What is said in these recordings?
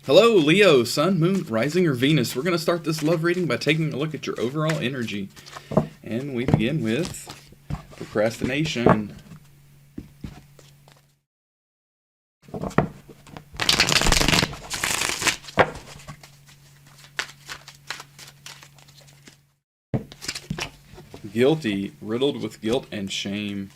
Hello, Leo, Sun, Moon, Rising, or Venus. We're going to start this love reading by taking a look at your overall energy. And we begin with procrastination. Guilty, riddled with guilt and shame.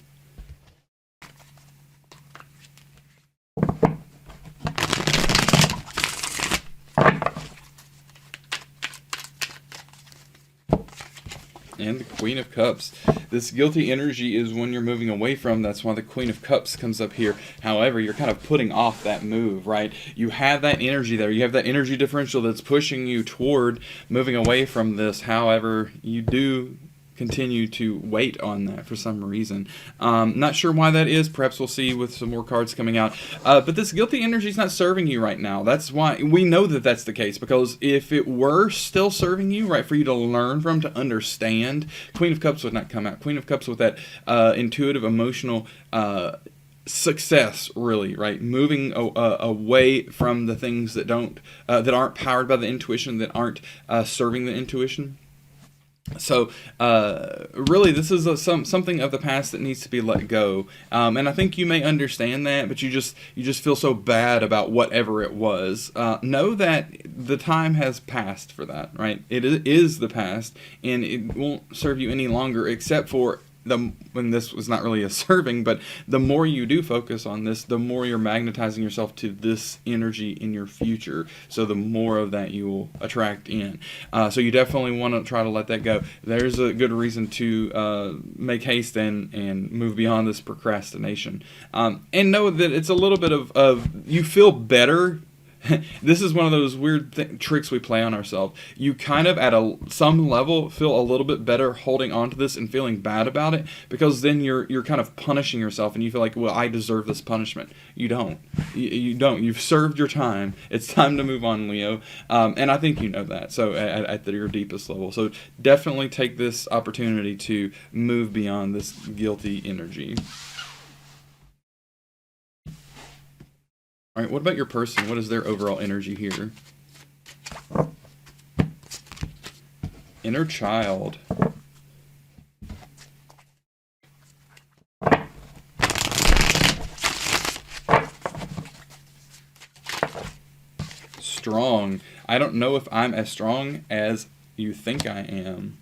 And the Queen of Cups. This guilty energy is one you're moving away from. That's why the Queen of Cups comes up here. However, you're kind of putting off that move, right? You have that energy there. You have that energy differential that's pushing you toward moving away from this. However, you do continue to wait on that for some reason. Not sure why that is. Perhaps we'll see with some more cards coming out. But this guilty energy is not serving you right now. That's why we know that that's the case, because if it were still serving you, right, for you to learn from, to understand, Queen of Cups would not come out. Queen of Cups with that intuitive, emotional success, really, right? Moving away from the things that don't that aren't powered by the intuition, that aren't serving the intuition. So, really, this is something of the past that needs to be let go, and I think you may understand that, but you just feel so bad about whatever it was. Know that the time has passed for that, right? It is the past, and it won't serve you any longer, except for when this was not really a serving, but the more you do focus on this, the more you're magnetizing yourself to this energy in your future. So the more of that you will attract in. So you definitely want to try to let that go. There's a good reason to make haste and move beyond this procrastination. And know that it's a little bit of you feel better. This is one of those weird tricks we play on ourselves. You kind of, at some level, feel a little bit better holding on to this and feeling bad about it, because then you're kind of punishing yourself, and you feel like, well, I deserve this punishment. You don't. You don't. You've served your time. It's time to move on, Leo. And I think you know that. So at your deepest level. So definitely take this opportunity to move beyond this guilty energy. All right, what about your person? What is their overall energy here? Inner child. Strong. I don't know if I'm as strong as you think I am.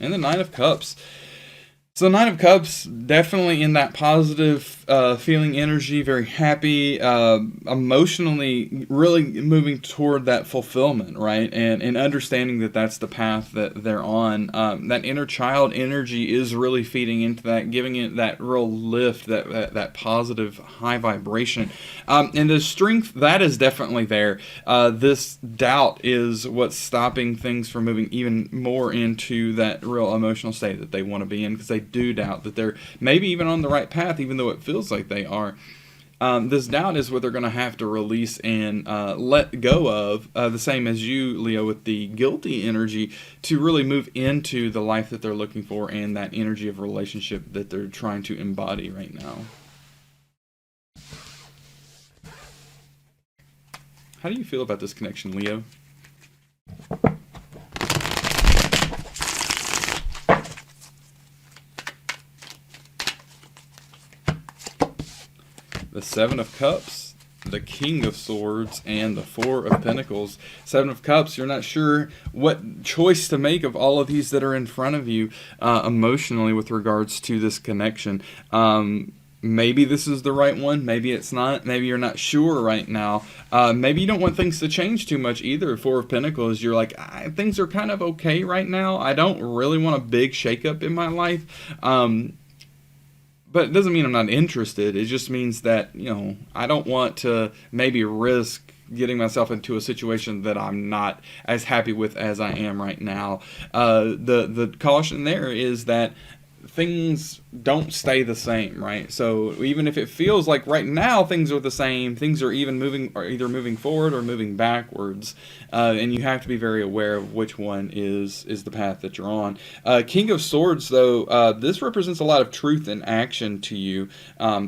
And the Nine of Cups. So the Nine of Cups, definitely in that positive feeling energy, very happy, emotionally really moving toward that fulfillment, right? And understanding that that's the path that they're on. That inner child energy is really feeding into that, giving it that real lift, that positive high vibration. And the strength, that is definitely there. This doubt is what's stopping things from moving even more into that real emotional state that they want to be in, because they do doubt that they're maybe even on the right path, even though it feels like they are. This doubt is what they're going to have to release and let go of, the same as you, Leo, with the guilty energy, to really move into the life that they're looking for and that energy of relationship that they're trying to embody right now. How do you feel about this connection, Leo? The Seven of Cups, the King of Swords, and the Four of Pentacles. Seven of Cups, you're not sure what choice to make of all of these that are in front of you emotionally with regards to this connection. Maybe this is the right one, maybe it's not, maybe you're not sure right now. Maybe you don't want things to change too much either. Four of Pentacles, you're like, things are kind of okay right now. I don't really want a big shakeup in my life. But it doesn't mean I'm not interested. It just means that, I don't want to maybe risk getting myself into a situation that I'm not as happy with as I am right now. The caution there is that things don't stay the same, right? So even if it feels like right now things are the same, things are even moving, or either moving forward or moving backwards, and you have to be very aware of which one is the path that you're on. King of Swords, though, this represents a lot of truth and action to you.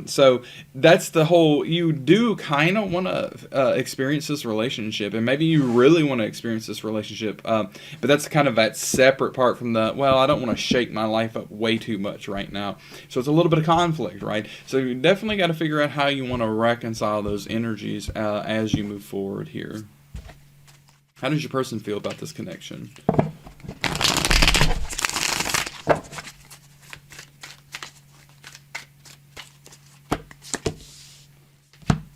So that's the whole. You do kind of want to experience this relationship, and maybe you really want to experience this relationship, but that's kind of that separate part from the, well, I don't want to shake my life up way too much right now. So it's a little bit of conflict, right? So you definitely got to figure out how you want to reconcile those energies as you move forward here. How does your person feel about this connection?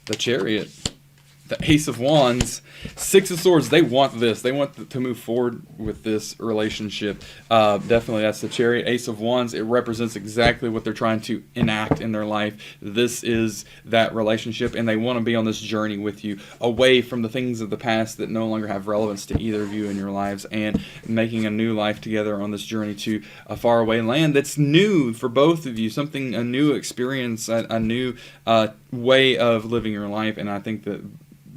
The Chariot. The Ace of Wands, Six of Swords, they want this. They want to move forward with this relationship. Definitely, that's the Chariot. Ace of Wands, it represents exactly what they're trying to enact in their life. This is that relationship, and they want to be on this journey with you, away from the things of the past that no longer have relevance to either of you in your lives, and making a new life together on this journey to a faraway land that's new for both of you, a new experience, a new way of living your life. And I think that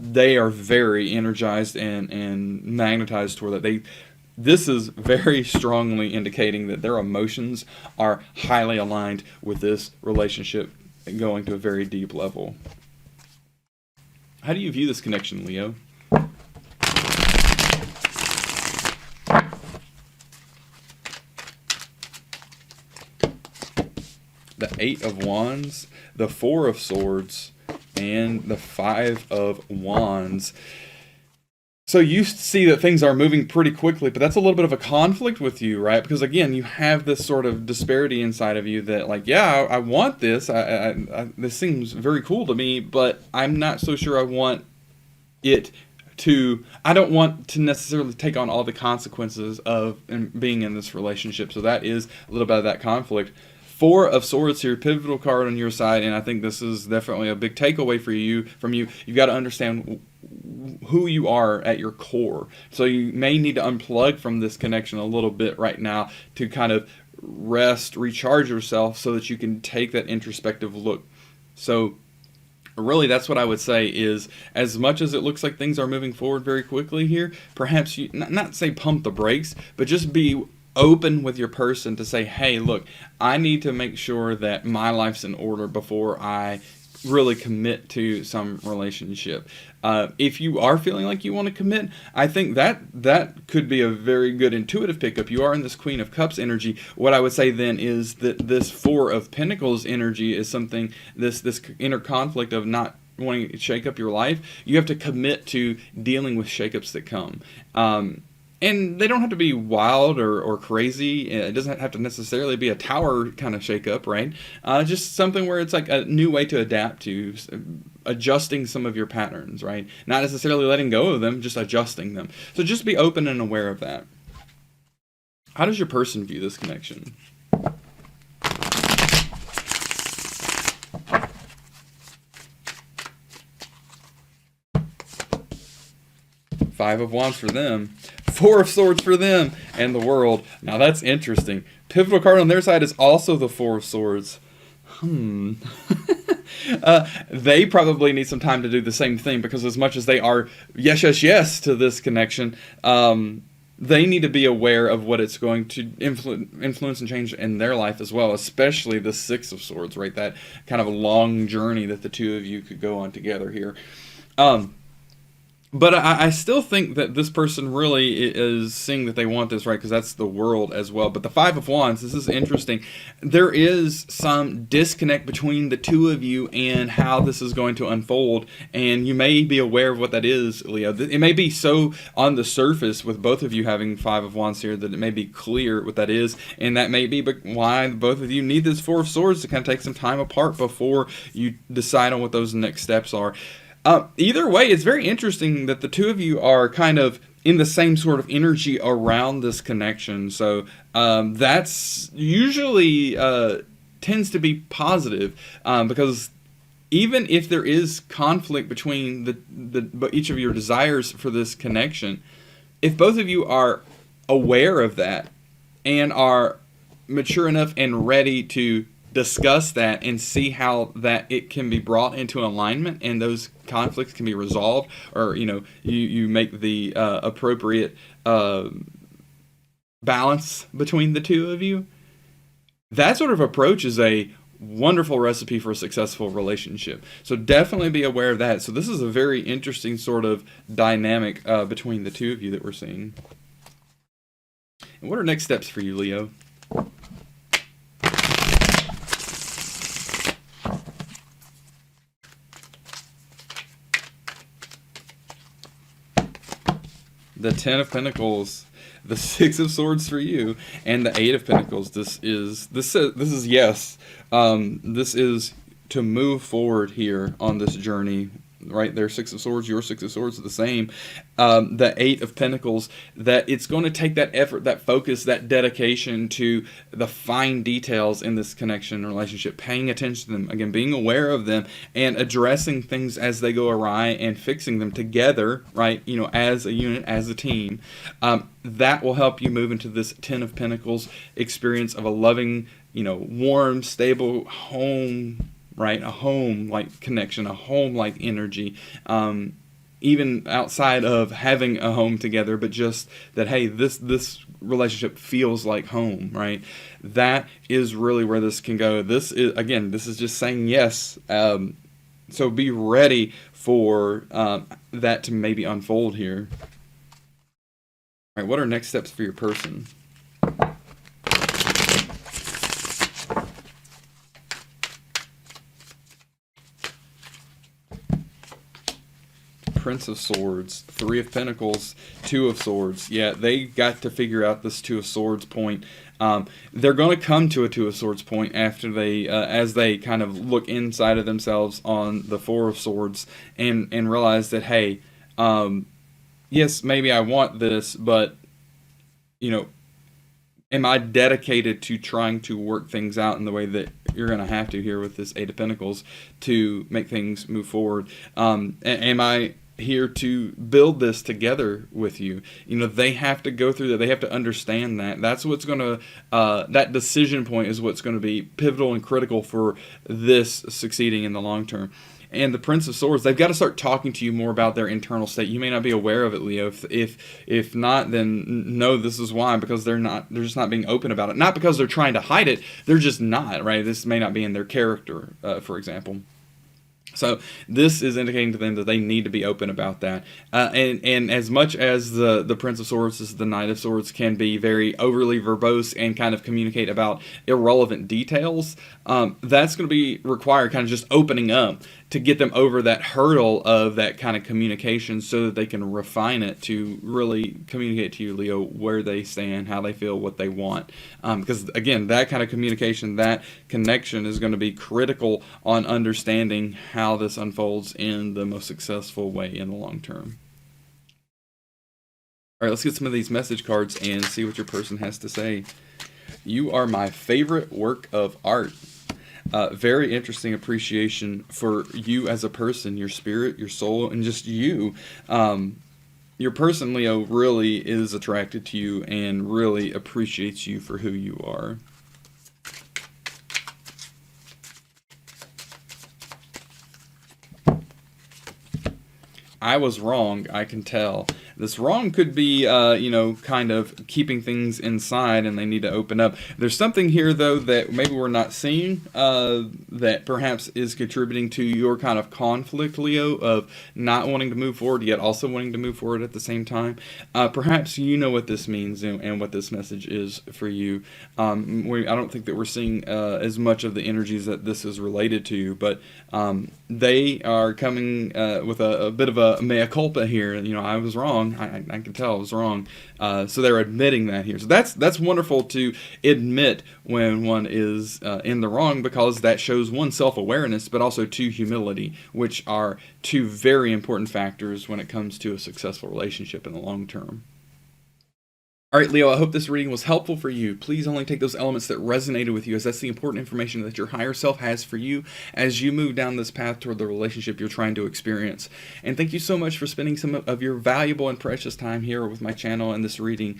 they are very energized and magnetized toward that. This is very strongly indicating that their emotions are highly aligned with this relationship going to a very deep level. How do you view this connection, Leo? The Eight of Wands, the Four of Swords, and the Five of Wands. So you see that things are moving pretty quickly, but that's a little bit of a conflict with you, right? Because again, you have this sort of disparity inside of you that, like, yeah, I want this. This seems very cool to me, but I'm not so sure I want it to. I don't want to necessarily take on all the consequences of being in this relationship. So that is a little bit of that conflict. Four of Swords here, pivotal card on your side, and I think this is definitely a big takeaway from you. You've got to understand who you are at your core. So you may need to unplug from this connection a little bit right now to kind of rest, recharge yourself so that you can take that introspective look. So really, that's what I would say is, as much as it looks like things are moving forward very quickly here, perhaps you not say pump the brakes, but just be open with your person to say, hey, look, I need to make sure that my life's in order before I really commit to some relationship. If you are feeling like you want to commit, I think that could be a very good intuitive pickup. You are in this Queen of Cups energy. What I would say then is that this Four of Pentacles energy is something, this inner conflict of not wanting to shake up your life. You have to commit to dealing with shakeups that come. And they don't have to be wild or crazy. It doesn't have to necessarily be a tower kind of shakeup, right? Just something where it's like a new way to adapt to, adjusting some of your patterns, right? Not necessarily letting go of them, just adjusting them. So just be open and aware of that. How does your person view this connection? Five of Wands for them. Four of Swords for them, and the World. Now that's interesting. Pivotal card on their side is also the Four of Swords. They probably need some time to do the same thing, because as much as they are yes to this connection, they need to be aware of what it's going to influence and change in their life as well, especially the Six of Swords, right? That kind of a long journey that the two of you could go on together here. But I still think that this person really is seeing that they want this, right? Because that's the World as well. But the Five of Wands, this is interesting. There is some disconnect between the two of you and how this is going to unfold. And you may be aware of what that is, Leo. It may be so on the surface with both of you having Five of Wands here that it may be clear what that is. And that may be why both of you need this Four of Swords to kind of take some time apart before you decide on what those next steps are. Either way, it's very interesting that the two of you are kind of in the same sort of energy around this connection. So that's usually tends to be positive, because even if there is conflict between each of your desires for this connection, if both of you are aware of that and are mature enough and ready to discuss that and see how that it can be brought into alignment and those conflicts can be resolved, or you make the appropriate balance between the two of you. That sort of approach is a wonderful recipe for a successful relationship. So definitely be aware of that. So this is a very interesting sort of dynamic between the two of you that we're seeing. And what are next steps for you, Leo? The Ten of Pentacles, the Six of Swords for you, and the Eight of Pentacles. This is yes. This is to move forward here on this journey. Right there, Six of Swords, your Six of Swords are the same. The Eight of Pentacles, that it's going to take that effort, that focus, that dedication to the fine details in this connection and relationship, paying attention to them, again, being aware of them, and addressing things as they go awry and fixing them together, right, as a unit, as a team. That will help you move into this Ten of Pentacles experience of a loving, warm, stable home, right? A home-like connection, a home-like energy, even outside of having a home together, but just that, hey, this relationship feels like home, right? That is really where this can go. This is just saying yes. So be ready for that to maybe unfold here. All right, what are next steps for your person? Prince of Swords, Three of Pentacles, Two of Swords. Yeah, they got to figure out this Two of Swords point. They're going to come to a Two of Swords point after they, as they kind of look inside of themselves on the Four of Swords and realize that, hey, yes, maybe I want this, but, am I dedicated to trying to work things out in the way that you're going to have to here with this Eight of Pentacles to make things move forward? Am I here to build this together with you? They have to go through that. They have to understand that. That's what's going to, that decision point is what's going to be pivotal and critical for this succeeding in the long term. And the Prince of Swords, they've got to start talking to you more about their internal state. You may not be aware of it, Leo. If not, then know this is why, because they're just not being open about it. Not because they're trying to hide it, they're just not, right? This may not be in their character, for example. So this is indicating to them that they need to be open about that. And as much as the Prince of Swords, this is the Knight of Swords, can be very overly verbose and kind of communicate about irrelevant details, that's going to be required kind of just opening up to get them over that hurdle of that kind of communication so that they can refine it to really communicate to you, Leo, where they stand, how they feel, what they want. Because, again, that kind of communication, that connection is going to be critical on understanding how this unfolds in the most successful way in the long term. All right, let's get some of these message cards and see what your person has to say. You are my favorite work of art. Very interesting appreciation for you as a person, your spirit, your soul, and just you. Your person, Leo, really is attracted to you and really appreciates you for who you are. I was wrong, I can tell. This wrong could be, kind of keeping things inside and they need to open up. There's something here, though, that maybe we're not seeing that perhaps is contributing to your kind of conflict, Leo, of not wanting to move forward yet also wanting to move forward at the same time. Perhaps you know what this means and what this message is for you. I don't think that we're seeing as much of the energies that this is related to, but they are coming with a bit of a mea culpa here. I was wrong. I can tell I was wrong. So they're admitting that here. So that's wonderful to admit when one is in the wrong, because that shows one self-awareness, but also two, humility, which are two very important factors when it comes to a successful relationship in the long term. All right, Leo, I hope this reading was helpful for you. Please only take those elements that resonated with you, as that's the important information that your higher self has for you as you move down this path toward the relationship you're trying to experience. And thank you so much for spending some of your valuable and precious time here with my channel and this reading.